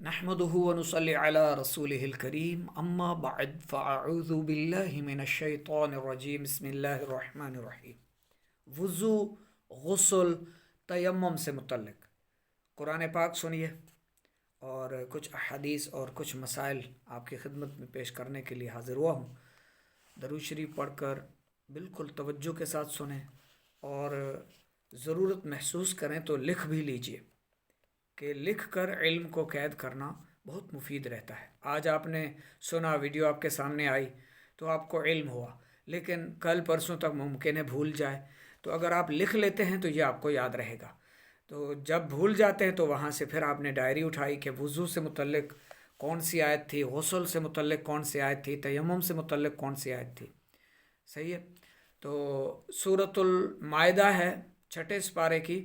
نحمده ونصلي على رسوله الكريم اما بعد فاعوذ باللہ من الشیطان الرجیم بسم اللہ الرحمن الرحیم۔ وضو، غسل، تیمم سے متعلق قرآن پاک سنیے اور کچھ احادیث اور کچھ مسائل آپ کی خدمت میں پیش کرنے کے لیے حاضر ہوا ہوں۔ درود شریف پڑھ کر بالکل توجہ کے ساتھ سنیں اور ضرورت محسوس کریں تو لکھ بھی لیجئے کہ لکھ کر علم کو قید کرنا بہت مفید رہتا ہے۔ آج آپ نے سنا، ویڈیو آپ کے سامنے آئی تو آپ کو علم ہوا، لیکن کل پرسوں تک ممکن ہے بھول جائے، تو اگر آپ لکھ لیتے ہیں تو یہ آپ کو یاد رہے گا۔ تو جب بھول جاتے ہیں تو وہاں سے پھر آپ نے ڈائری اٹھائی کہ وضو سے متعلق کون سی آیت تھی، غسل سے متعلق کون سی آیت تھی، تیمم سے متعلق کون سی آیت تھی۔ صحیح ہے؟ تو سورۃ المائدہ ہے 6 سپارے کی،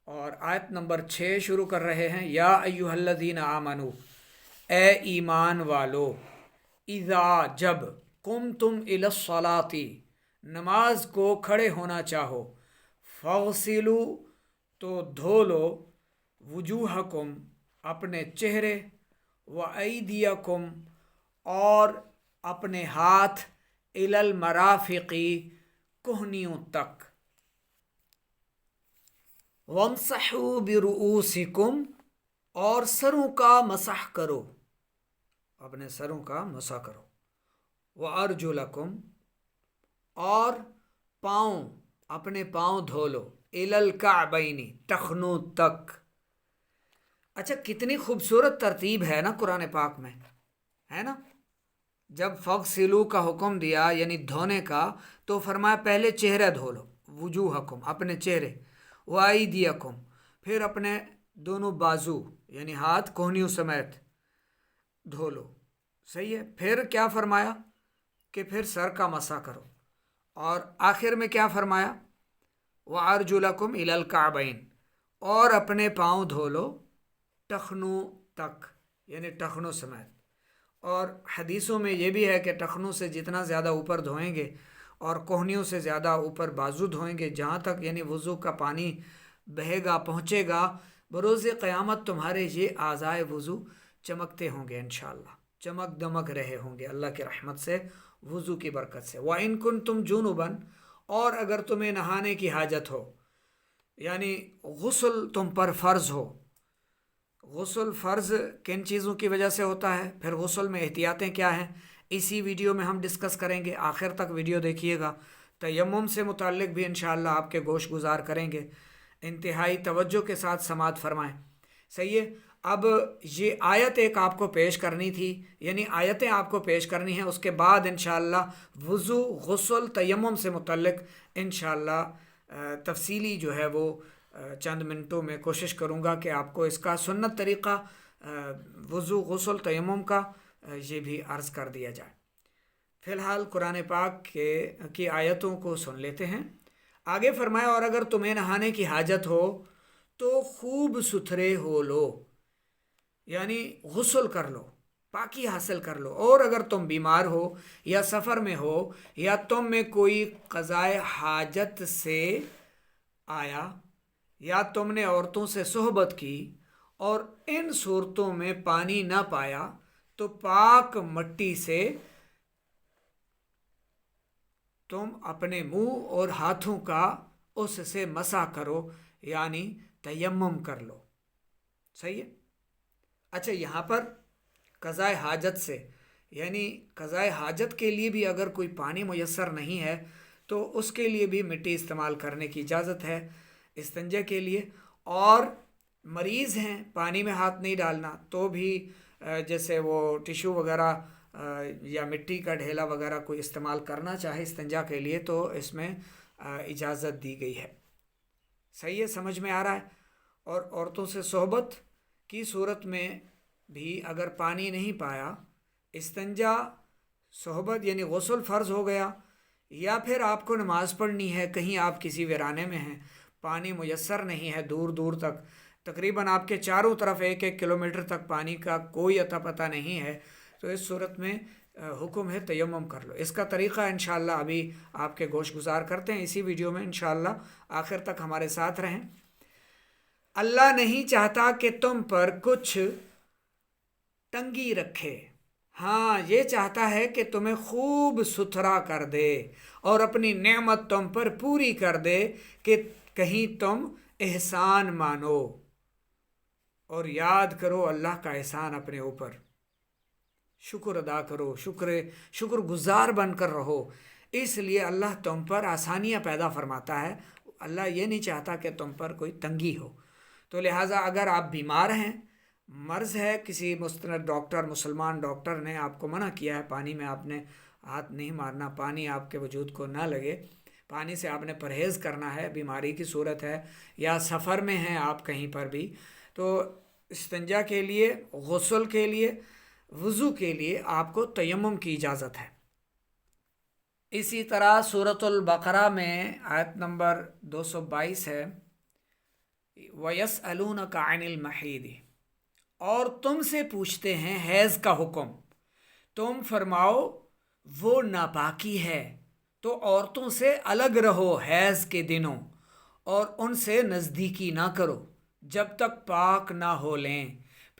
اور آیت نمبر 6 شروع کر رہے ہیں۔ یا ایھا الذین آمنو، اے ایمان والو، اذا جب، قمتم الی الصلاۃ، نماز کو کھڑے ہونا چاہو، فاغسلوا تو دھو لو، وجوہکم اپنے چہرے، وایدیکم اور اپنے ہاتھ، الی المرافق کہنیوں تک، وَامْسَحُوا بِرُؤُوسِكُمْ اور سروں کا مسح کرو، اپنے سروں کا مسح کرو، وَأَرْجُلَكُمْ اور پاؤں، اپنے پاؤں دھو لو، إِلَى الْكَعْبَيْنِ ٹخنوں تک۔ اچھا، کتنی خوبصورت ترتیب ہے نا قرآن پاک میں، ہے نا؟ جب فَغْسِلُوا کا حکم دیا یعنی دھونے کا، تو فرمایا پہلے چہرہ دھو لو، وجوہکم اپنے چہرے، وَأَيْدِيَكُمْ پھر اپنے دونوں بازو یعنی ہاتھ کوہنیوں سمیت دھو لو۔ صحیح ہے؟ پھر کیا فرمایا کہ پھر سر کا مسح کرو، اور آخر میں کیا فرمایا؟ وَأَرْجُلَكُمْ إِلَى الْكَعْبَيْنِ اور اپنے پاؤں دھو لو ٹخنوں تک یعنی ٹخنوں سمیت۔ اور حدیثوں میں یہ بھی ہے کہ ٹخنوں سے جتنا زیادہ اوپر دھوئیں گے اور کوہنیوں سے زیادہ اوپر بازو دھوئیں گے، جہاں تک یعنی وضو کا پانی بہے گا، پہنچے گا، بروز قیامت تمہارے یہ اعضائے وضو چمکتے ہوں گے، انشاءاللہ چمک دمک رہے ہوں گے اللہ کی رحمت سے، وضو کی برکت سے۔ وَإِن كُنتُمْ جُنُبًا اور اگر تمہیں نہانے کی حاجت ہو، یعنی غسل تم پر فرض ہو۔ غسل فرض کن چیزوں کی وجہ سے ہوتا ہے، پھر غسل میں احتیاطیں کیا ہیں، اسی ویڈیو میں ہم ڈسکس کریں گے، آخر تک ویڈیو دیکھیے گا۔ تیمم سے متعلق بھی انشاءاللہ آپ کے گوش گزار کریں گے، انتہائی توجہ کے ساتھ سماعت فرمائیں۔ صحیح ہے؟ اب یہ آیت ایک آپ کو پیش کرنی تھی، یعنی آیتیں آپ کو پیش کرنی ہیں، اس کے بعد انشاءاللہ وضو، غسل، تیمم سے متعلق انشاءاللہ تفصیلی جو ہے وہ چند منٹوں میں کوشش کروں گا کہ آپ کو اس کا سنت طریقہ وضو، غسل، تیمم کا یہ بھی عرض کر دیا جائے۔ فی الحال قرآن پاک کی آیتوں کو سن لیتے ہیں۔ آگے فرمایا، اور اگر تمہیں نہانے کی حاجت ہو تو خوب ستھرے ہو لو، یعنی غسل کر لو، پاکی حاصل کر لو۔ اور اگر تم بیمار ہو یا سفر میں ہو یا تم میں کوئی قضائے حاجت سے آیا یا تم نے عورتوں سے صحبت کی اور ان صورتوں میں پانی نہ پایا، تو پاک مٹی سے تم اپنے منہ اور ہاتھوں کا اس سے مسح کرو، یعنی تیمم کر لو۔ صحیح ہے؟ اچھا، یہاں پر قضائے حاجت سے، یعنی قضائے حاجت کے لیے بھی اگر کوئی پانی میسر نہیں ہے تو اس کے لیے بھی مٹی استعمال کرنے کی اجازت ہے استنجا کے لیے۔ اور مریض ہیں، پانی میں ہاتھ نہیں ڈالنا، تو بھی جیسے وہ ٹیشو وغیرہ یا مٹی کا ڈھیلا وغیرہ کوئی استعمال کرنا چاہے استنجا کے لیے تو اس میں اجازت دی گئی ہے۔ صحیح ہے؟ سمجھ میں آ رہا ہے؟ اور عورتوں سے صحبت کی صورت میں بھی اگر پانی نہیں پایا، استنجا، صحبت یعنی غسل فرض ہو گیا، یا پھر آپ کو نماز پڑھنی ہے، کہیں آپ کسی ویرانے میں ہیں، پانی میسر نہیں ہے، دور دور تک تقریباً آپ کے چاروں طرف 1-1 کلومیٹر تک پانی کا کوئی اتا پتہ نہیں ہے، تو اس صورت میں حکم ہے تیمم کر لو۔ اس کا طریقہ انشاءاللہ ابھی آپ کے گوش گزار کرتے ہیں اسی ویڈیو میں، انشاءاللہ آخر تک ہمارے ساتھ رہیں۔ اللہ نہیں چاہتا کہ تم پر کچھ تنگی رکھے، ہاں یہ چاہتا ہے کہ تمہیں خوب ستھرا کر دے اور اپنی نعمت تم پر پوری کر دے کہ کہیں تم احسان مانو اور یاد کرو اللہ کا احسان اپنے اوپر، شکر ادا کرو، شکر گزار بن کر رہو۔ اس لیے اللہ تم پر آسانیاں پیدا فرماتا ہے، اللہ یہ نہیں چاہتا کہ تم پر کوئی تنگی ہو۔ تو لہٰذا اگر آپ بیمار ہیں، مرض ہے، کسی مستند ڈاکٹر، مسلمان ڈاکٹر نے آپ کو منع کیا ہے پانی میں آپ نے ہاتھ نہیں مارنا، پانی آپ کے وجود کو نہ لگے، پانی سے آپ نے پرہیز کرنا ہے، بیماری کی صورت ہے یا سفر میں ہیں آپ کہیں پر بھی، تو استنجا کے لیے، غسل کے لیے، وضو کے لیے آپ کو تیمم کی اجازت ہے۔ اسی طرح سورۃ البقرہ میں آیت نمبر 222 ہے، وَيَسْأَلُونَكَ عَنِ الْمَحِيضِ، اور تم سے پوچھتے ہیں حیض کا حکم، تم فرماؤ وہ ناپاکی ہے، تو عورتوں سے الگ رہو حیض کے دنوں اور ان سے نزدیکی نہ کرو جب تک پاک نہ ہو لیں،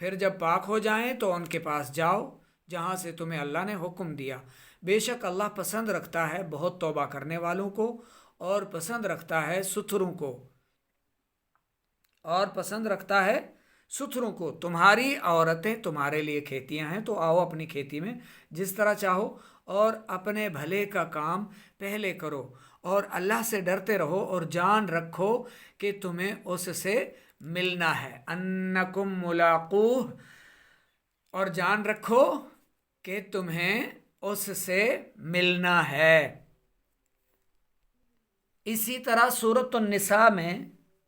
پھر جب پاک ہو جائیں تو ان کے پاس جاؤ جہاں سے تمہیں اللہ نے حکم دیا، بے شک اللہ پسند رکھتا ہے بہت توبہ کرنے والوں کو اور پسند رکھتا ہے ستھروں کو، اور پسند رکھتا ہے ستھروں کو۔ تمہاری عورتیں تمہارے لیے کھیتیاں ہیں، تو آؤ اپنی کھیتی میں جس طرح چاہو اور اپنے بھلے کا کام پہلے کرو اور اللہ سے ڈرتے رہو اور جان رکھو کہ تمہیں اس سے ملنا ہے، انکم ملاقوہ، اور جان رکھو کہ تمہیں اس سے ملنا ہے۔ اسی طرح سورۃ النساء میں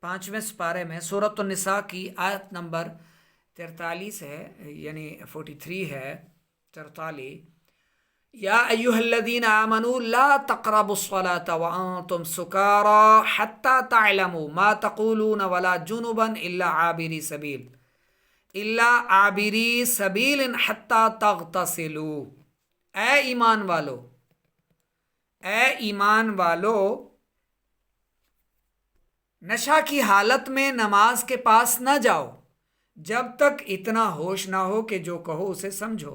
5ویں سپارے میں سورۃ النساء کی آیت نمبر 43 ہے، یعنی 43 ہے، 43، یا ایھا الذین آمنوا لا تقربوا الصلاة وانتم سکارى حتى تعلموا ما تقولون ولا جنبا الا عابری سبیل حتى تغتسلوا، اے ایمان والو، نشہ کی حالت میں نماز کے پاس نہ جاؤ جب تک اتنا ہوش نہ ہو کہ جو کہو اسے سمجھو،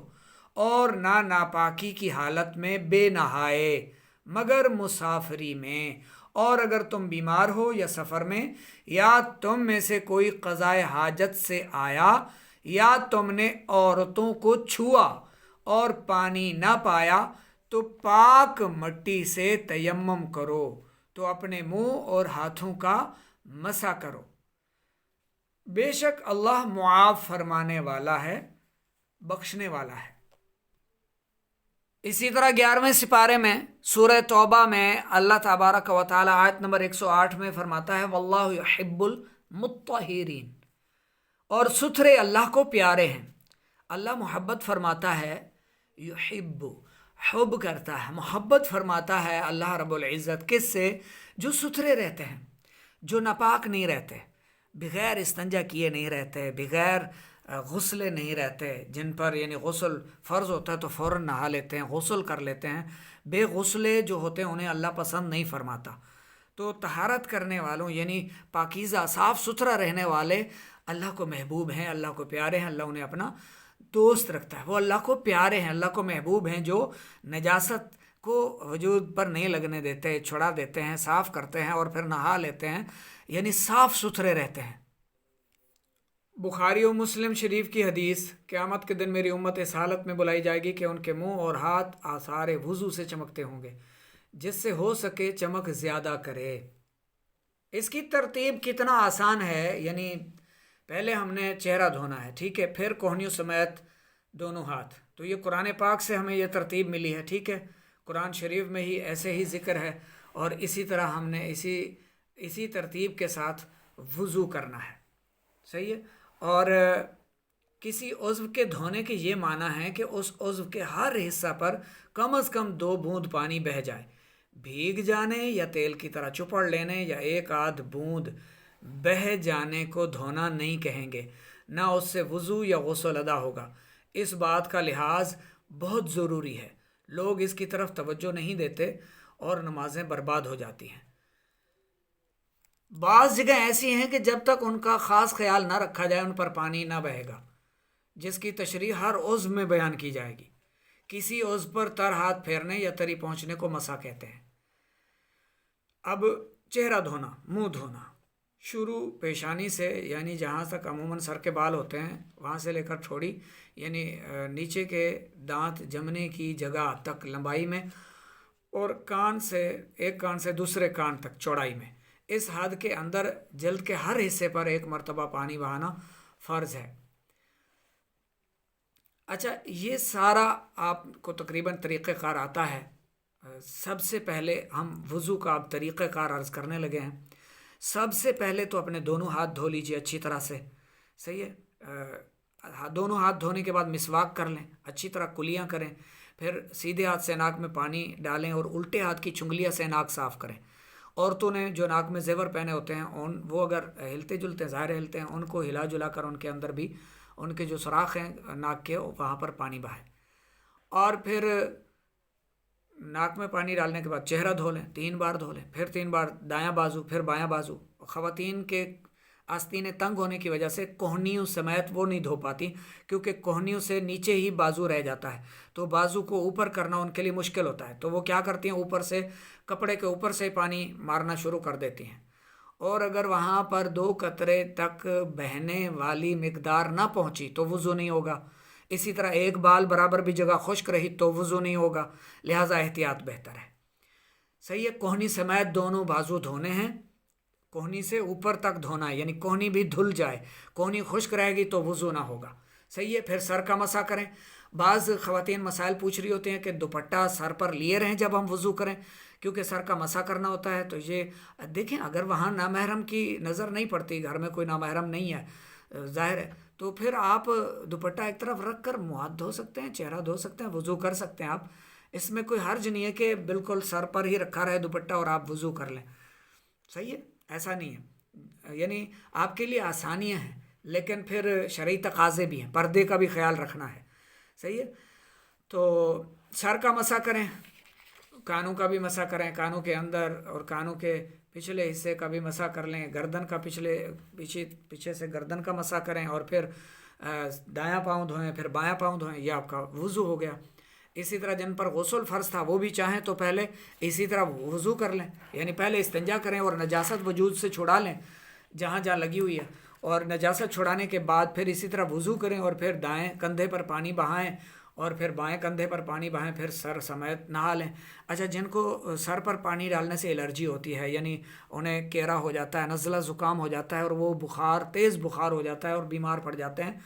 اور نہ ناپاکی کی حالت میں بے نہائے مگر مسافری میں، اور اگر تم بیمار ہو یا سفر میں، یا تم میں سے کوئی قضائے حاجت سے آیا، یا تم نے عورتوں کو چھوا اور پانی نہ پایا، تو پاک مٹی سے تیمم کرو، تو اپنے منہ اور ہاتھوں کا مسح کرو، بے شک اللہ معاف فرمانے والا ہے، بخشنے والا ہے۔ اسی طرح 11ویں سپارے میں سورہ توبہ میں اللہ تبارک و تعالی آیت نمبر 108 میں فرماتا ہے، واللہ یحب المطہرین، اور ستھرے اللہ کو پیارے ہیں۔ اللہ محبت فرماتا ہے، یحب، حب کرتا ہے، محبت فرماتا ہے اللہ رب العزت کس سے؟ جو ستھرے رہتے ہیں، جو ناپاک نہیں رہتے، بغیر استنجا کیے نہیں رہتے، بغیر غسلے نہیں رہتے، جن پر یعنی غسل فرض ہوتا ہے تو فوراً نہا لیتے ہیں، غسل کر لیتے ہیں، بے غسلے جو ہوتے ہیں انہیں اللہ پسند نہیں فرماتا۔ تو طہارت کرنے والوں یعنی پاکیزہ صاف ستھرا رہنے والے اللہ کو محبوب ہیں، اللہ کو پیارے ہیں، اللہ انہیں اپنا دوست رکھتا ہے، وہ اللہ کو پیارے ہیں، اللہ کو محبوب ہیں، جو نجاست کو وجود پر نہیں لگنے دیتے، چھڑا دیتے ہیں، صاف کرتے ہیں اور پھر نہا لیتے ہیں، یعنی صاف ستھرے رہتے ہیں۔ بخاری و مسلم شریف کی حدیث، قیامت کے دن میری امت اس حالت میں بلائی جائے گی کہ ان کے منہ اور ہاتھ آثار وضو سے چمکتے ہوں گے، جس سے ہو سکے چمک زیادہ کرے۔ اس کی ترتیب کتنا آسان ہے، یعنی پہلے ہم نے چہرہ دھونا ہے، ٹھیک ہے، پھر کوہنیوں سمیت دونوں ہاتھ، تو یہ قرآن پاک سے ہمیں یہ ترتیب ملی ہے، ٹھیک ہے، قرآن شریف میں ہی ایسے ہی ذکر ہے، اور اسی طرح ہم نے اسی ترتیب کے ساتھ وضو کرنا ہے، صحیح ہے۔ اور کسی عضو کے دھونے کے یہ معنی ہے کہ اس عضو کے ہر حصہ پر کم از کم 2 بوند پانی بہہ جائے، بھیگ جانے یا تیل کی طرح چپڑ لینے یا ایک آدھ بوند بہہ جانے کو دھونا نہیں کہیں گے، نہ اس سے وضو یا غسل ادا ہوگا۔ اس بات کا لحاظ بہت ضروری ہے، لوگ اس کی طرف توجہ نہیں دیتے اور نمازیں برباد ہو جاتی ہیں۔ بعض جگہ ایسی ہیں کہ جب تک ان کا خاص خیال نہ رکھا جائے ان پر پانی نہ بہے گا، جس کی تشریح ہر عضو میں بیان کی جائے گی. کسی عضو پر تر ہاتھ پھیرنے یا تری پہنچنے کو مسح کہتے ہیں. اب چہرہ دھونا، منہ دھونا، شروع پیشانی سے یعنی جہاں تک عموماً سر کے بال ہوتے ہیں وہاں سے لے کر ٹھوڑی یعنی نیچے کے دانت جمنے کی جگہ تک لمبائی میں، اور کان سے ایک کان سے دوسرے کان تک چوڑائی میں. اس حد کے اندر جلد کے ہر حصے پر ایک مرتبہ پانی بہانا فرض ہے. اچھا، یہ سارا آپ کو تقریباً طریقہ کار آتا ہے. سب سے پہلے ہم وضو کا اب طریقہ کار عرض کرنے لگے ہیں. سب سے پہلے تو اپنے دونوں ہاتھ دھو لیجئے اچھی طرح سے. صحیح ہے. دونوں ہاتھ دھونے کے بعد مسواک کر لیں، اچھی طرح کلیاں کریں. پھر سیدھے ہاتھ سے ناک میں پانی ڈالیں اور الٹے ہاتھ کی چنگلیاں سے ناک صاف کریں. عورتوں نے جو ناک میں زیور پہنے ہوتے ہیں وہ اگر ہلتے جلتے ہیں، ظاہر ہلتے ہیں، ان کو ہلا جلا کر ان کے اندر بھی ان کے جو سوراخ ہیں ناک کے وہاں پر پانی بہائیں. اور پھر ناک میں پانی ڈالنے کے بعد چہرہ دھو لیں، 3 بار دھو لیں. پھر 3 بار دایاں بازو، پھر بایاں بازو. خواتین کے آستینیں تنگ ہونے کی وجہ سے کوہنیوں سمیت وہ نہیں دھو پاتی، کیونکہ کوہنیوں سے نیچے ہی بازو رہ جاتا ہے، تو بازو کو اوپر کرنا ان کے لیے مشکل ہوتا ہے. تو وہ کیا کرتی ہیں، اوپر سے کپڑے کے اوپر سے پانی مارنا شروع کر دیتی ہیں. اور اگر وہاں پر 2 قطرے تک بہنے والی مقدار نہ پہنچی تو وضو نہیں ہوگا. اسی طرح ایک بال برابر بھی جگہ خشک رہی تو وضو نہیں ہوگا. لہٰذا احتیاط بہتر ہے. صحیح ہے. کوہنی سمیت دونوں بازو دھونے ہیں، کوہنی سے اوپر تک دھونا ہے، یعنی کوہنی بھی دھل جائے. کوہنی خشک رہے گی تو وضو نہ ہوگا. صحیح ہے. پھر سر کا مسح کریں. بعض خواتین مسائل پوچھ رہی ہوتی ہیں کہ دوپٹہ سر پر لیے رہیں جب ہم وضو کریں، کیونکہ سر کا مسح کرنا ہوتا ہے. تو یہ دیکھیں، اگر وہاں نامحرم کی نظر نہیں پڑتی، گھر میں کوئی نامحرم نہیں ہے ظاہر ہے، تو پھر آپ دوپٹہ ایک طرف رکھ کر منہ ہاتھ دھو سکتے ہیں، چہرہ دھو سکتے ہیں، وضو کر سکتے ہیں آپ. اس میں کوئی حرج نہیں ہے کہ بالکل سر پر ہی رکھا رہے دوپٹہ اور آپ وضو کر لیں. صحیح ہے. ایسا نہیں ہے. یعنی آپ کے لیے آسانیاں ہیں، لیکن پھر شرعی تقاضے بھی ہیں، پردے کا بھی خیال رکھنا ہے. صحیح ہے. تو سر کا مسح کریں، کانوں کا بھی مسح کریں، کانوں کے اندر اور کانوں کے پچھلے حصے کا بھی مسح کر لیں. گردن کا پیچھے سے گردن کا مسح کریں، اور پھر دایاں پاؤں دھوئیں، پھر بایاں پاؤں دھوئیں. یہ آپ کا وضو ہو گیا. اسی طرح جن پر غسل فرض تھا وہ بھی چاہیں تو پہلے اسی طرح وضو کر لیں، یعنی پہلے استنجا کریں اور نجاست وجود سے چھڑا لیں جہاں جہاں لگی ہوئی ہے، اور نجاست چھڑانے کے بعد پھر اسی طرح وضو کریں، اور پھر دائیں کندھے پر پانی بہائیں، اور پھر بائیں کندھے پر پانی بہائیں، پھر سر سمیت نہا لیں. اچھا، جن کو سر پر پانی ڈالنے سے الرجی ہوتی ہے، یعنی انہیں کیرا ہو جاتا ہے، نزلہ زکام ہو جاتا ہے، اور وہ تیز بخار ہو جاتا ہے اور بیمار پڑ جاتے ہیں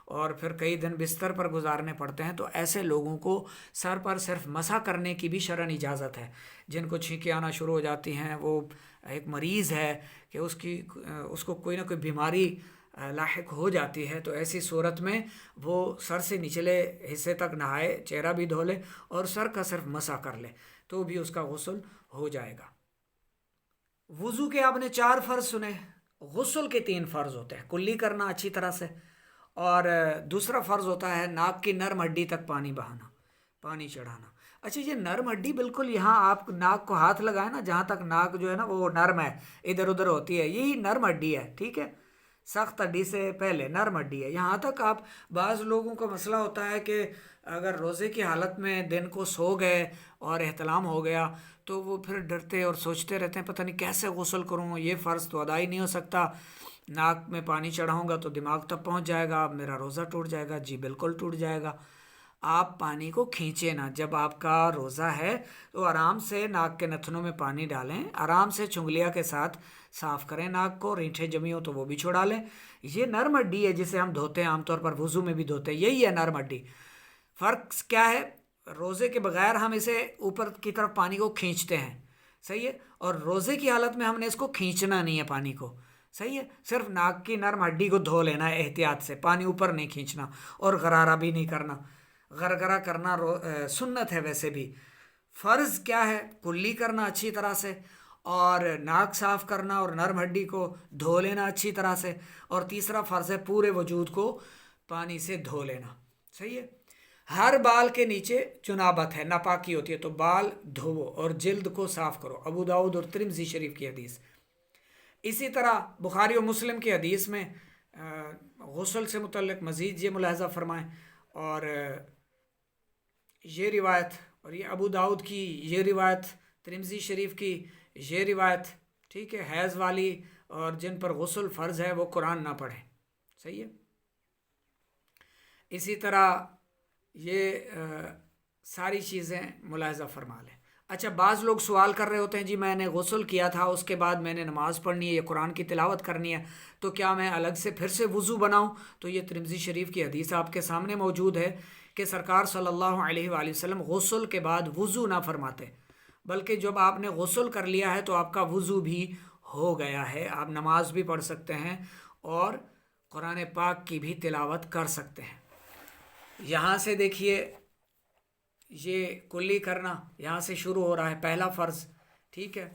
اور پھر کئی دن بستر پر گزارنے پڑتے ہیں، تو ایسے لوگوں کو سر پر صرف مسح کرنے کی بھی شرعاً اجازت ہے. جن کو چھینکیں آنا شروع ہو جاتی ہیں، وہ ایک مریض ہے کہ اس کو کوئی نہ کوئی بیماری لاحق ہو جاتی ہے، تو ایسی صورت میں وہ سر سے نچلے حصے تک نہائے، چہرہ بھی دھو لے اور سر کا صرف مسح کر لے تو بھی اس کا غسل ہو جائے گا. وضو کے آپ نے 4 فرض سنے، غسل کے 3 فرض ہوتے ہیں. کلی کرنا اچھی طرح سے، اور دوسرا فرض ہوتا ہے ناک کی نرم ہڈی تک پانی بہانا، پانی چڑھانا. اچھا، یہ نرم ہڈی بالکل یہاں آپ ناک کو ہاتھ لگائیں نا، جہاں تک ناک جو ہے نا وہ نرم ہے، ادھر ادھر ہوتی ہے، یہی نرم ہڈی ہے. ٹھیک ہے. سخت ہڈی سے پہلے نرم ہڈی ہے. یہاں تک آپ، بعض لوگوں کا مسئلہ ہوتا ہے کہ اگر روزے کی حالت میں دن کو سو گئے اور احتلام ہو گیا تو وہ پھر ڈرتے اور سوچتے رہتے ہیں پتہ نہیں کیسے غسل کروں، یہ فرض تو ادا ہی نہیں ہو سکتا، ناک میں پانی چڑھاؤں گا تو دماغ تک پہنچ جائے گا، میرا روزہ ٹوٹ جائے گا. جی بالکل ٹوٹ جائے گا. آپ پانی کو کھینچے نا. جب آپ کا روزہ ہے تو آرام سے ناک کے نتنوں میں پانی ڈالیں، آرام سے چنگلیا کے ساتھ صاف کریں ناک کو، رینٹھیں جمی ہو تو وہ بھی چھڑا لیں. یہ نرم ہڈی ہے جسے ہم دھوتے ہیں، عام طور پر وضو میں بھی دھوتے ہیں، یہی ہے نرم ہڈی. فرق کیا ہے؟ روزے کے بغیر ہم اسے اوپر کی طرف پانی کو کھینچتے ہیں. صحیح ہے. اور روزے کی حالت میں ہم نے اس کو کھینچنا نہیں ہے پانی کو. صحیح ہے. صرف ناک کی نرم ہڈی کو دھو لینا ہے احتیاط سے، پانی اوپر نہیں کھینچنا، اور غرارہ بھی نہیں کرنا. غرغرہ کرنا سنت ہے ویسے بھی. فرض کیا ہے؟ کلی کرنا اچھی طرح سے، اور ناک صاف کرنا اور نرم ہڈی کو دھو لینا اچھی طرح سے. اور تیسرا فرض ہے پورے وجود کو پانی سے دھو لینا. صحیح ہے. ہر بال کے نیچے جنابت ہے، ناپاکی ہوتی ہے، تو بال دھوو اور جلد کو صاف کرو. ابو داؤد اور ترمذی شریف کی حدیث. اسی طرح بخاری و مسلم کی حدیث میں غسل سے متعلق مزید یہ ملاحظہ فرمائیں، اور یہ روایت، اور یہ ابو داؤد کی یہ روایت، ترمذی شریف کی یہ روایت، ٹھیک ہے، حیض والی اور جن پر غسل فرض ہے وہ قرآن نہ پڑھیں، صحیح ہے۔ اسی طرح یہ ساری چیزیں ملاحظہ فرما لیں۔ اچھا، بعض لوگ سوال کر رہے ہوتے ہیں جی میں نے غسل کیا تھا، اس کے بعد میں نے نماز پڑھنی ہے یا قرآن کی تلاوت کرنی ہے، تو کیا میں الگ سے پھر سے وضو بناؤں؟ تو یہ ترمذی شریف کی حدیث آپ کے سامنے موجود ہے کہ سرکار صلی اللہ علیہ وآلہ وسلم غسل کے بعد وضو نہ فرماتے، بلکہ جب آپ نے غسل کر لیا ہے تو آپ کا وضو بھی ہو گیا ہے، آپ نماز بھی پڑھ سکتے ہیں اور قرآن پاک کی بھی تلاوت کر سکتے ہیں۔ یہاں سے دیکھیے یہ کلی کرنا یہاں سے شروع ہو رہا ہے، پہلا فرض، ٹھیک ہے،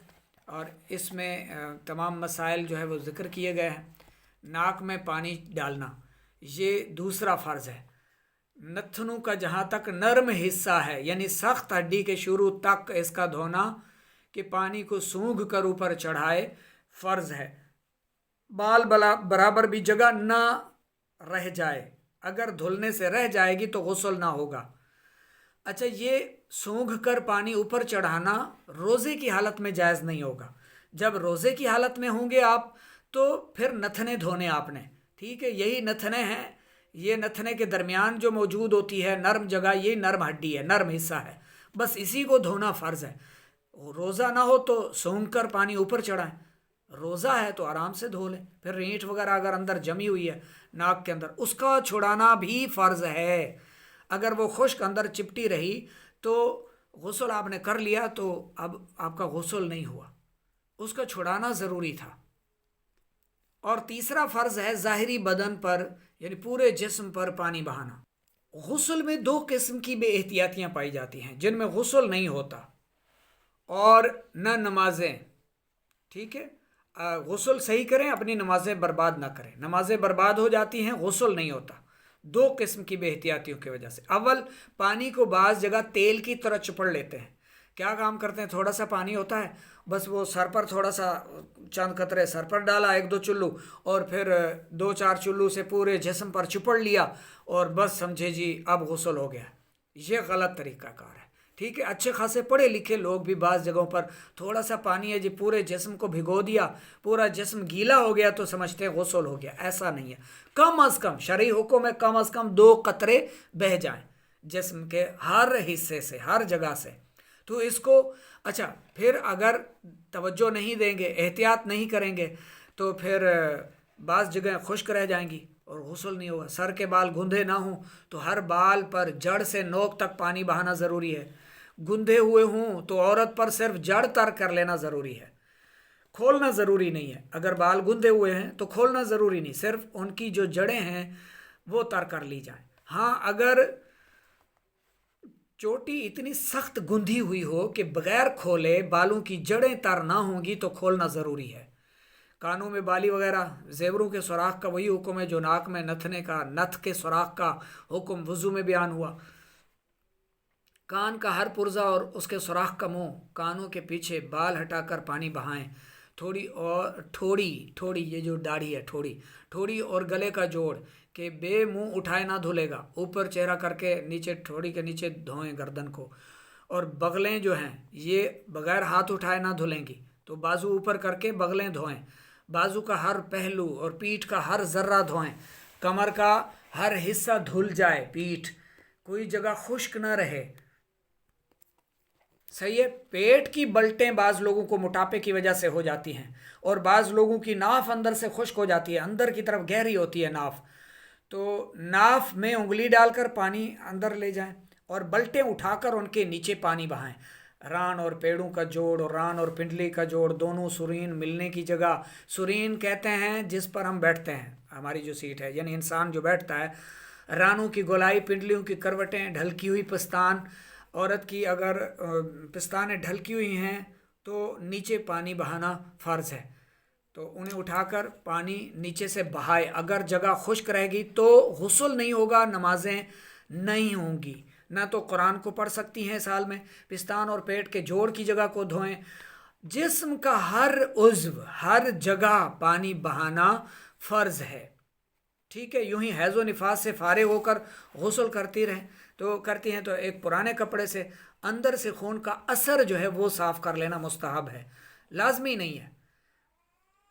اور اس میں تمام مسائل جو ہے وہ ذکر کیے گئے ہیں۔ ناک میں پانی ڈالنا یہ دوسرا فرض ہے۔ نتھنوں کا جہاں تک نرم حصہ ہے، یعنی سخت ہڈی کے شروع تک اس کا دھونا کہ پانی کو سونگھ کر اوپر چڑھائے فرض ہے۔ بال برابر بھی جگہ نہ رہ جائے، اگر دھلنے سے رہ جائے گی تو غسل نہ ہوگا۔ اچھا، یہ سونگھ کر پانی اوپر چڑھانا روزے کی حالت میں جائز نہیں ہوگا۔ جب روزے کی حالت میں ہوں گے آپ تو پھر نتھنے دھونے آپ نے، ٹھیک ہے، یہی نتھنے ہیں، یہ نتھنے کے درمیان جو موجود ہوتی ہے نرم جگہ، یہ نرم ہڈی ہے، نرم حصہ ہے، بس اسی کو دھونا فرض ہے۔ روزہ نہ ہو تو سونگھ کر پانی اوپر چڑھائیں، روزہ ہے تو آرام سے دھو لیں۔ پھر رینٹ وغیرہ اگر اندر جمی ہوئی ہے ناک کے اندر، اس کا چھڑانا بھی فرض ہے۔ اگر وہ خشک اندر چپٹی رہی تو غسل آپ نے کر لیا تو اب آپ کا غسل نہیں ہوا، اس کا چھڑانا ضروری تھا۔ اور تیسرا فرض ہے ظاہری بدن پر، یعنی پورے جسم پر پانی بہانا۔ غسل میں دو قسم کی بے احتیاطیاں پائی جاتی ہیں جن میں غسل نہیں ہوتا اور نہ نمازیں، ٹھیک ہے۔ غسل صحیح کریں، اپنی نمازیں برباد نہ کریں، نمازیں برباد ہو جاتی ہیں، غسل نہیں ہوتا، دو قسم کی بے احتیاطیوں کی وجہ سے۔ اول، پانی کو بعض جگہ تیل کی طرح چپڑ لیتے ہیں۔ کیا کام کرتے ہیں؟ تھوڑا سا پانی ہوتا ہے، بس وہ سر پر تھوڑا سا چند قطرے سر پر ڈالا، ایک دو چلو، اور پھر دو چار چلو سے پورے جسم پر چپڑ لیا اور بس سمجھے جی اب غسل ہو گیا۔ یہ غلط طریقہ کار ہے، ٹھیک ہے۔ اچھے خاصے پڑھے لکھے لوگ بھی بعض جگہوں پر تھوڑا سا پانی ہے جی پورے جسم کو بھگو دیا، پورا جسم گیلا ہو گیا تو سمجھتے ہیں غسل ہو گیا، ایسا نہیں ہے۔ کم از کم شرعی حکم ہے کم از کم 2 قطرے بہہ جائیں جسم کے ہر حصے سے، ہر جگہ سے، تو اس کو اچھا پھر اگر توجہ نہیں دیں گے، احتیاط نہیں کریں گے تو پھر بعض جگہیں خشک رہ جائیں گی اور غسل نہیں ہوگا۔ سر کے بال گندھے نہ ہوں تو ہر بال پر جڑ سے نوک تک پانی بہانا ضروری ہے۔ گندھے ہوئے ہوں تو عورت پر صرف جڑ تر کر لینا ضروری ہے، کھولنا ضروری نہیں ہے۔ اگر بال گندھے ہوئے ہیں تو کھولنا ضروری نہیں، صرف ان کی جو جڑیں ہیں وہ تر کر لی جائیں۔ ہاں، اگر چوٹی اتنی سخت گندھی ہوئی ہو کہ بغیر کھولے بالوں کی جڑیں تر نہ ہوں گی تو کھولنا ضروری ہے۔ کانوں میں بالی وغیرہ زیوروں کے سوراخ کا وہی حکم ہے جو ناک میں نتھنے کا، نتھ کے سوراخ کا حکم وضو میں بیان ہوا۔ کان کا ہر پرزہ اور اس کے سوراخ کا منہ، کانوں کے پیچھے بال ہٹا کر پانی بہائیں۔ ٹھوڑی یہ جو داڑھی ہے، ٹھوڑی اور گلے کا جوڑ کہ بے منہ اٹھائے نہ دھلے گا، اوپر چہرہ کر کے نیچے ٹھوڑی کے نیچے دھوئیں گردن کو۔ اور بغلیں جو ہیں یہ بغیر ہاتھ اٹھائے نہ دھلیں گی، تو بازو اوپر کر کے بغلیں دھوئیں، بازو کا ہر پہلو اور پیٹھ کا ہر ذرہ دھوئیں، کمر کا ہر حصہ دھل جائے، پیٹھ کوئی جگہ خشک نہ رہے، صحیح ہے۔ پیٹ کی بلٹیں بعض لوگوں کو موٹاپے کی وجہ سے ہو جاتی ہیں، اور بعض لوگوں کی ناف اندر سے خشک ہو جاتی ہے، اندر کی طرف گہری ہوتی ہے ناف، تو ناف میں انگلی ڈال کر پانی اندر لے جائیں اور بلٹیں اٹھا کر ان کے نیچے پانی بہائیں۔ ران اور پیڑوں کا جوڑ اور ران اور پنڈلی کا جوڑ دونوں سرین ملنے کی جگہ، سرین کہتے ہیں جس پر ہم بیٹھتے ہیں، ہماری جو سیٹ ہے، یعنی انسان جو بیٹھتا ہے، رانوں کی گولائی، پنڈلیوں کی کروٹیں، ڈھلکی ہوئی پستان، عورت کی اگر پستانیں ڈھلکی ہوئی ہیں تو نیچے پانی بہانا فرض ہے، تو انہیں اٹھا کر پانی نیچے سے بہائے۔ اگر جگہ خشک رہے گی تو غسل نہیں ہوگا، نمازیں نہیں ہوں گی، نہ تو قرآن کو پڑھ سکتی ہیں سال میں۔ پستان اور پیٹ کے جوڑ کی جگہ کو دھوئیں۔ جسم کا ہر عضو، ہر جگہ پانی بہانا فرض ہے، ٹھیک ہے، یوں ہی حیض و نفاس سے فارغ ہو کر غسل کرتی ہیں تو ایک پرانے کپڑے سے اندر سے خون کا اثر جو ہے وہ صاف کر لینا مستحب ہے، لازمی نہیں ہے۔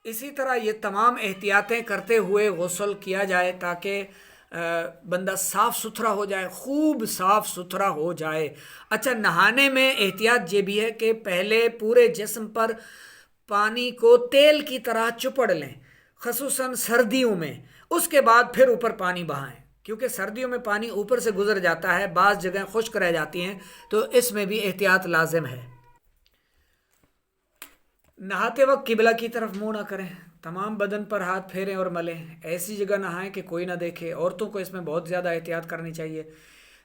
اسی طرح یہ تمام احتیاطیں کرتے ہوئے غسل کیا جائے تاکہ بندہ صاف ستھرا ہو جائے، خوب صاف ستھرا ہو جائے۔ اچھا، نہانے میں احتیاط یہ بھی ہے کہ پہلے پورے جسم پر پانی کو تیل کی طرح چپڑ لیں، خصوصاً سردیوں میں، اس کے بعد پھر اوپر پانی بہائیں، کیونکہ سردیوں میں پانی اوپر سے گزر جاتا ہے، بعض جگہیں خشک رہ جاتی ہیں، تو اس میں بھی احتیاط لازم ہے۔ نہاتے وقت قبلہ کی طرف منہ نہ کریں، تمام بدن پر ہاتھ پھیریں اور ملیں، ایسی جگہ نہائیں کہ کوئی نہ دیکھے۔ عورتوں کو اس میں بہت زیادہ احتیاط کرنی چاہیے۔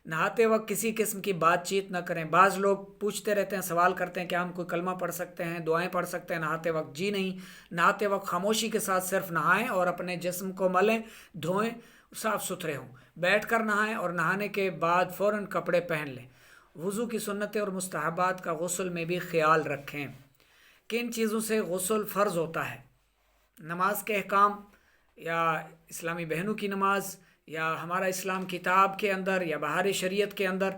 نہاتے وقت کسی قسم کی بات چیت نہ کریں۔ بعض لوگ پوچھتے رہتے ہیں، سوال کرتے ہیں کہ ہم کوئی کلمہ پڑھ سکتے ہیں، دعائیں پڑھ سکتے ہیں نہاتے وقت؟ جی نہیں، نہاتے وقت خاموشی کے ساتھ صرف نہائیں اور اپنے جسم کو ملیں، دھوئیں، صاف ستھرے ہوں، بیٹھ کر نہائیں اور نہانے کے بعد فوراً کپڑے پہن لیں۔ وضو کی سنتیں اور مستحبات کا غسل میں بھی خیال رکھیں۔ کن چیزوں سے غسل فرض ہوتا ہے؟ نماز کے احکام، یا اسلامی بہنوں کی نماز، یا ہمارا اسلام کتاب کے اندر، یا بہار شریعت کے اندر،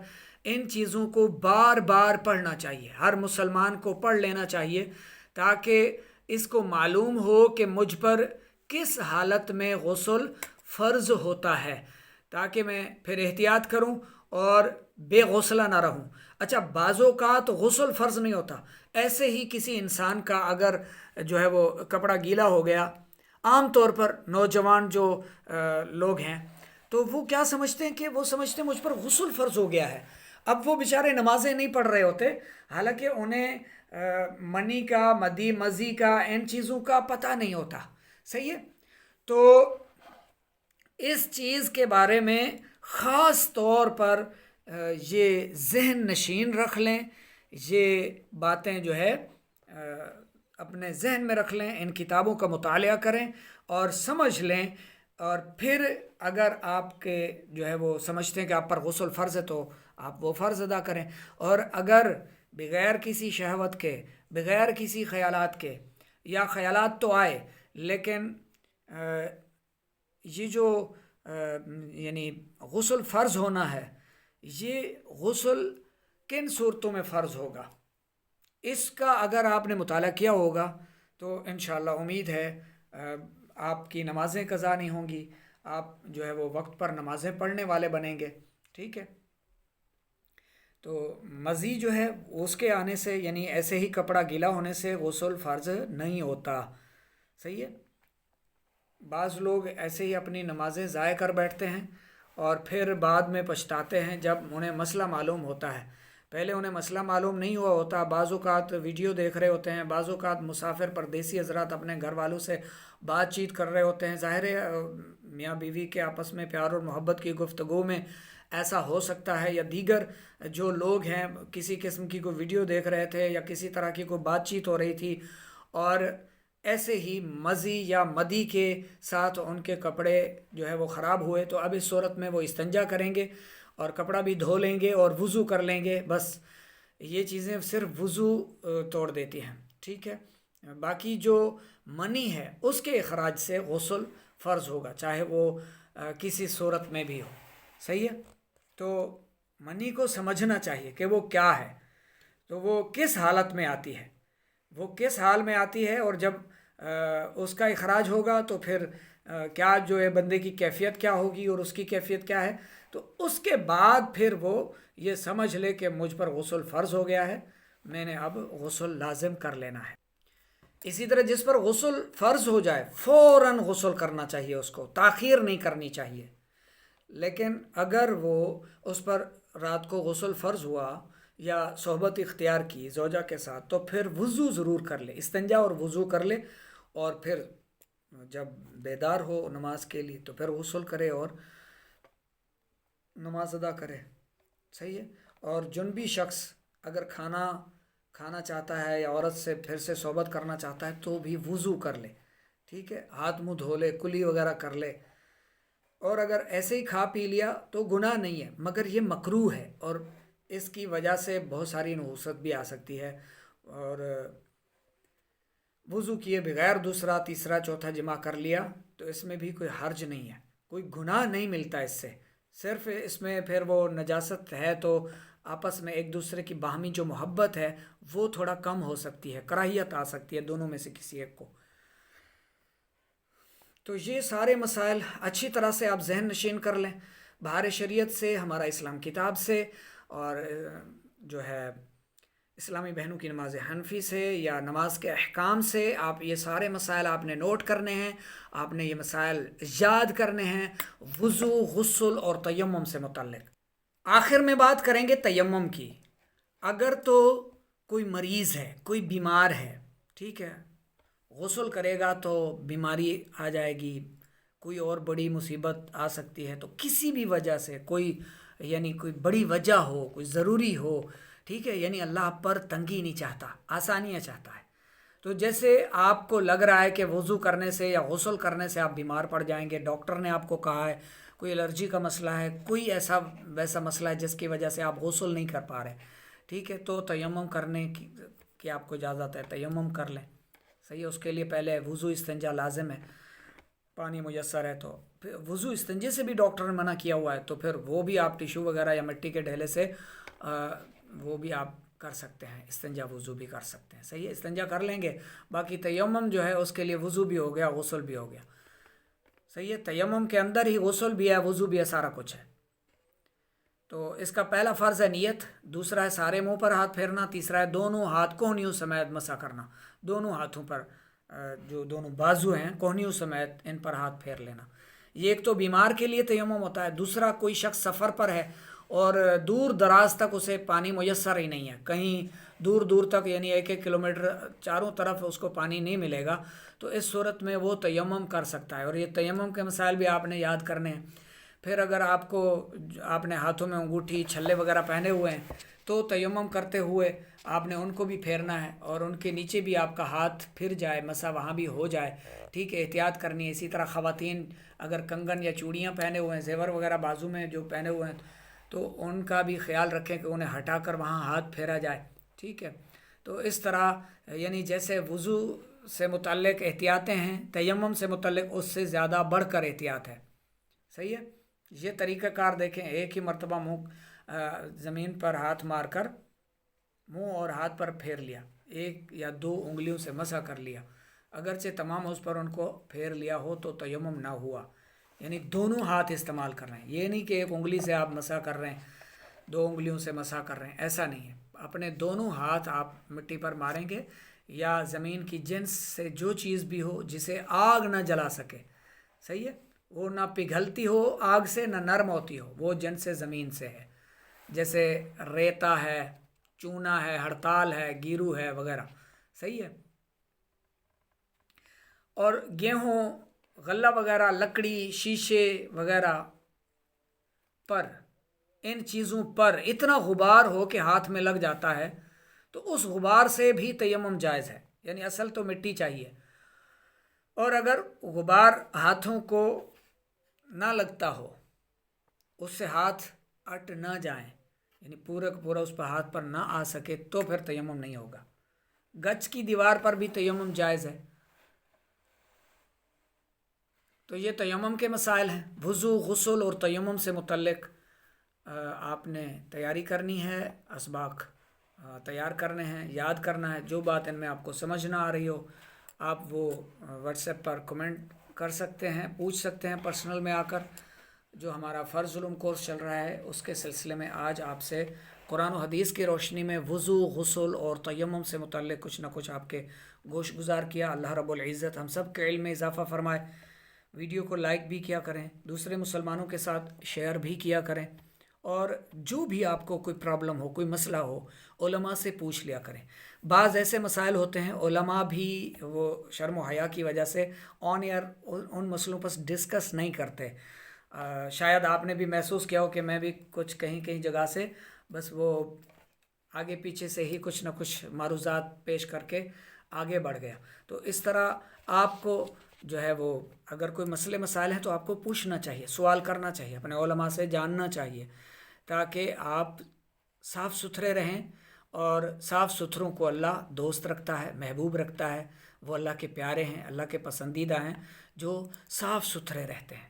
ان چیزوں کو بار بار پڑھنا چاہیے، ہر مسلمان کو پڑھ لینا چاہیے تاکہ اس کو معلوم ہو کہ مجھ پر کس حالت میں غسل فرض ہوتا ہے، تاکہ میں پھر احتیاط کروں اور بے غسلہ نہ رہوں۔ اچھا، بعض اوقات غسل فرض نہیں ہوتا، ایسے ہی کسی انسان کا اگر جو ہے وہ کپڑا گیلا ہو گیا، عام طور پر نوجوان جو لوگ ہیں تو وہ کیا سمجھتے ہیں کہ وہ سمجھتے ہیں مجھ پر غسل فرض ہو گیا ہے۔ اب وہ بیچارے نمازیں نہیں پڑھ رہے ہوتے، حالانکہ انہیں منی کا، مدی مزی کا، ان چیزوں کا پتہ نہیں ہوتا، صحیح ہے؟ تو اس چیز کے بارے میں خاص طور پر یہ ذہن نشین رکھ لیں، یہ باتیں جو ہے اپنے ذہن میں رکھ لیں، ان کتابوں کا مطالعہ کریں اور سمجھ لیں، اور پھر اگر آپ کے جو ہے وہ سمجھتے ہیں کہ آپ پر غسل فرض ہے تو آپ وہ فرض ادا کریں، اور اگر بغیر کسی شہوت کے، بغیر کسی خیالات کے، یا خیالات تو آئے لیکن یہ جو یعنی غسل فرض ہونا ہے، یہ غسل کن صورتوں میں فرض ہوگا، اس کا اگر آپ نے مطالعہ کیا ہوگا تو انشاءاللہ امید ہے آپ کی نمازیں قضا نہیں ہوں گی، آپ جو ہے وہ وقت پر نمازیں پڑھنے والے بنیں گے، ٹھیک ہے؟ تو مزی جو ہے اس کے آنے سے، یعنی ایسے ہی کپڑا گیلا ہونے سے غسل فرض نہیں ہوتا، صحیح ہے؟ بعض لوگ ایسے ہی اپنی نمازیں ضائع کر بیٹھتے ہیں اور پھر بعد میں پچھتاتے ہیں جب انہیں مسئلہ معلوم ہوتا ہے۔ پہلے انہیں مسئلہ معلوم نہیں ہوا ہوتا، بعض اوقات ویڈیو دیکھ رہے ہوتے ہیں، بعض اوقات مسافر پردیسی حضرات اپنے گھر والوں سے بات چیت کر رہے ہوتے ہیں، ظاہر ہے میاں بیوی کے آپس میں پیار اور محبت کی گفتگو میں ایسا ہو سکتا ہے، یا دیگر جو لوگ ہیں کسی قسم کی کوئی ویڈیو دیکھ رہے تھے یا کسی طرح کی کوئی بات چیت ہو رہی تھی، اور ایسے ہی مزی یا مدی کے ساتھ ان کے کپڑے جو ہے وہ خراب ہوئے، تو اب اس صورت میں وہ استنجا کریں گے اور کپڑا بھی دھو لیں گے اور وضو کر لیں گے، بس یہ چیزیں صرف وضو توڑ دیتی ہیں، ٹھیک ہے؟ باقی جو منی ہے اس کے اخراج سے غسل فرض ہوگا، چاہے وہ کسی صورت میں بھی ہو، صحیح ہے؟ تو منی کو سمجھنا چاہیے کہ وہ کیا ہے، تو وہ کس حالت میں آتی ہے، وہ کس حال میں آتی ہے، اور جب اس کا اخراج ہوگا تو پھر کیا جو ہے بندے کی کیفیت کیا ہوگی اور اس کی کیفیت کیا ہے، تو اس کے بعد پھر وہ یہ سمجھ لے کہ مجھ پر غسل فرض ہو گیا ہے، میں نے اب غسل لازم کر لینا ہے۔ اسی طرح جس پر غسل فرض ہو جائے فوراً غسل کرنا چاہیے، اس کو تاخیر نہیں کرنی چاہیے، لیکن اگر وہ اس پر رات کو غسل فرض ہوا یا صحبت اختیار کی زوجہ کے ساتھ، تو پھر وضو ضرور کر لے، استنجا اور وضو کر لے، اور پھر جب بیدار ہو نماز کے لیے تو پھر غسل کرے اور نماز ادا کرے، صحیح ہے؟ اور جنبی شخص اگر کھانا چاہتا ہے یا عورت سے پھر سے صحبت کرنا چاہتا ہے تو بھی وضو کر لے، ٹھیک ہے؟ ہاتھ منہ دھو لے، کلی وغیرہ کر لے، اور اگر ایسے ہی کھا پی لیا تو گناہ نہیں ہے، مگر یہ مکروہ ہے، اور اس کی وجہ سے بہت ساری نحوست بھی آ سکتی ہے، اور وضو کیے بغیر دوسرا تیسرا چوتھا جمع کر لیا تو اس میں بھی کوئی حرج نہیں ہے، کوئی گناہ نہیں ملتا اس سے، صرف اس میں پھر وہ نجاست ہے تو آپس میں ایک دوسرے کی باہمی جو محبت ہے وہ تھوڑا کم ہو سکتی ہے، کراہیت آ سکتی ہے دونوں میں سے کسی ایک کو۔ تو یہ سارے مسائل اچھی طرح سے آپ ذہن نشین کر لیں، بہار شریعت سے، ہمارا اسلام کتاب سے، اور جو ہے اسلامی بہنوں کی نماز حنفی سے یا نماز کے احکام سے، آپ یہ سارے مسائل آپ نے نوٹ کرنے ہیں، آپ نے یہ مسائل یاد کرنے ہیں وضو، غسل اور تیمم سے متعلق۔ آخر میں بات کریں گے تیمم کی۔ اگر تو کوئی مریض ہے، کوئی بیمار ہے، ٹھیک ہے، غسل کرے گا تو بیماری آ جائے گی، کوئی اور بڑی مصیبت آ سکتی ہے، تو کسی بھی وجہ سے کوئی بڑی وجہ ہو، کوئی ضروری ہو، ٹھیک ہے، یعنی اللہ پر تنگی نہیں چاہتا، آسانیاں چاہتا ہے۔ تو جیسے آپ کو لگ رہا ہے کہ وضو کرنے سے یا غسل کرنے سے آپ بیمار پڑ جائیں گے، ڈاکٹر نے آپ کو کہا ہے، کوئی الرجی کا مسئلہ ہے، کوئی ایسا ویسا مسئلہ ہے جس کی وجہ سے آپ غسل نہیں کر پا رہے، ٹھیک ہے، تو تیمم کرنے کی آپ کو اجازت ہے، تیمم کر لیں، صحیح ہے۔ اس کے لیے پہلے وضو استنجا لازم ہے، پانی میسر ہے تو پھر وضو استنجے سے بھی ڈاکٹر نے منع کیا ہوا ہے، تو پھر وہ بھی آپ ٹیشو وغیرہ یا مٹی کے ڈھیلے سے وہ بھی آپ کر سکتے ہیں، استنجا وضو بھی کر سکتے ہیں، صحیح ہے، استنجا کر لیں گے۔ باقی تیمم جو ہے اس کے لیے وضو بھی ہو گیا، غسل بھی ہو گیا، صحیح ہے۔ تیمم کے اندر ہی غسل بھی ہے، وضو بھی ہے، سارا کچھ ہے۔ تو اس کا پہلا فرض ہے نیت، دوسرا ہے سارے منہ پر ہاتھ پھیرنا، تیسرا ہے دونوں ہاتھ کوہنیوں سمیت مسح کرنا، دونوں ہاتھوں پر جو دونوں بازو ہیں کوہنیوں سمیت ان پر ہاتھ پھیر لینا۔ یہ ایک تو بیمار کے لیے تیمم ہوتا ہے، دوسرا کوئی شخص سفر پر ہے اور دور دراز تک اسے پانی میسر ہی نہیں ہے، کہیں دور دور تک، یعنی 1-1 کلومیٹر چاروں طرف اس کو پانی نہیں ملے گا، تو اس صورت میں وہ تیمم کر سکتا ہے، اور یہ تیمم کے مسائل بھی آپ نے یاد کرنے ہیں۔ پھر اگر آپ نے ہاتھوں میں انگوٹھی چھلے وغیرہ پہنے ہوئے ہیں تو تیمم کرتے ہوئے آپ نے ان کو بھی پھیرنا ہے، اور ان کے نیچے بھی آپ کا ہاتھ پھر جائے، مسا وہاں بھی ہو جائے، ٹھیک ہے، احتیاط کرنی ہے۔ اسی طرح خواتین اگر کنگن یا چوڑیاں پہنے ہوئے ہیں، زیور وغیرہ بازو میں جو پہنے ہوئے ہیں، تو ان کا بھی خیال رکھیں کہ انہیں ہٹا کر وہاں ہاتھ پھیرا جائے، ٹھیک ہے۔ تو اس طرح یعنی جیسے وضو سے متعلق احتیاطیں ہیں، تیمم سے متعلق اس سے زیادہ بڑھ کر احتیاط ہے، صحیح ہے۔ یہ طریقہ کار دیکھیں، ایک ہی مرتبہ زمین پر ہاتھ مار کر منہ اور ہاتھ پر پھیر لیا، 1 یا 2 انگلیوں سے مسح کر لیا، اگرچہ تمام اس پر ان کو پھیر لیا ہو تو تیمم نہ ہوا، یعنی دونوں ہاتھ استعمال کر رہے ہیں، یہ نہیں کہ ایک انگلی سے آپ مسح کر رہے ہیں، 2 انگلیوں سے مسح کر رہے ہیں، ایسا نہیں ہے۔ اپنے دونوں ہاتھ آپ مٹی پر ماریں گے یا زمین کی جنس سے جو چیز بھی ہو جسے آگ نہ جلا سکے، صحیح ہے، وہ نہ پگھلتی ہو آگ سے نہ نرم ہوتی ہو، وہ جنس زمین سے ہے، جیسے ریتا ہے، چونا ہے، ہڑتال ہے، گیرو ہے وغیرہ، صحیح ہے۔ اور گیہوں، غلہ وغیرہ، لکڑی، شیشے وغیرہ پر، ان چیزوں پر اتنا غبار ہو کہ ہاتھ میں لگ جاتا ہے تو اس غبار سے بھی تیمم جائز ہے، یعنی اصل تو مٹی چاہیے، اور اگر غبار ہاتھوں کو نہ لگتا ہو، اس سے ہاتھ اٹ نہ جائیں، یعنی پورا کا پورا اس پر ہاتھ پر نہ آ سکے، تو پھر تیمم نہیں ہوگا۔ گچ کی دیوار پر بھی تیمم جائز ہے۔ تو یہ تیمم کے مسائل ہیں، وضو، غسل اور تیمم سے متعلق آپ نے تیاری کرنی ہے، اسباق تیار کرنے ہیں، یاد کرنا ہے۔ جو بات ان میں آپ کو سمجھ نہ آ رہی ہو، آپ وہ واٹس ایپ پر کمنٹ کر سکتے ہیں، پوچھ سکتے ہیں پرسنل میں آ کر۔ جو ہمارا فرض علوم کورس چل رہا ہے اس کے سلسلے میں آج آپ سے قرآن و حدیث کی روشنی میں وضو، غسل اور تیمم سے متعلق کچھ نہ کچھ آپ کے گوش گزار کیا۔ اللہ رب العزت ہم سب کے علم میں اضافہ فرمائے۔ ویڈیو کو لائک بھی کیا کریں، دوسرے مسلمانوں کے ساتھ شیئر بھی کیا کریں، اور جو بھی آپ کو کوئی پرابلم ہو، کوئی مسئلہ ہو، علماء سے پوچھ لیا کریں۔ بعض ایسے مسائل ہوتے ہیں علماء بھی وہ شرم و حیا کی وجہ سے آن ایئر ان مسئلوں پر ڈسکس نہیں کرتے۔ شاید آپ نے بھی محسوس کیا ہو کہ میں بھی کچھ کہیں جگہ سے بس وہ آگے پیچھے سے ہی کچھ نہ کچھ معروضات پیش کر کے آگے بڑھ گیا۔ تو اس طرح آپ کو جو ہے وہ اگر کوئی مسئلے مسائل ہیں تو آپ کو پوچھنا چاہیے، سوال کرنا چاہیے، اپنے علماء سے جاننا چاہیے، تاکہ آپ صاف ستھرے رہیں، اور صاف ستھروں کو اللہ دوست رکھتا ہے، محبوب رکھتا ہے، وہ اللہ کے پیارے ہیں، اللہ کے پسندیدہ ہیں جو صاف ستھرے رہتے ہیں۔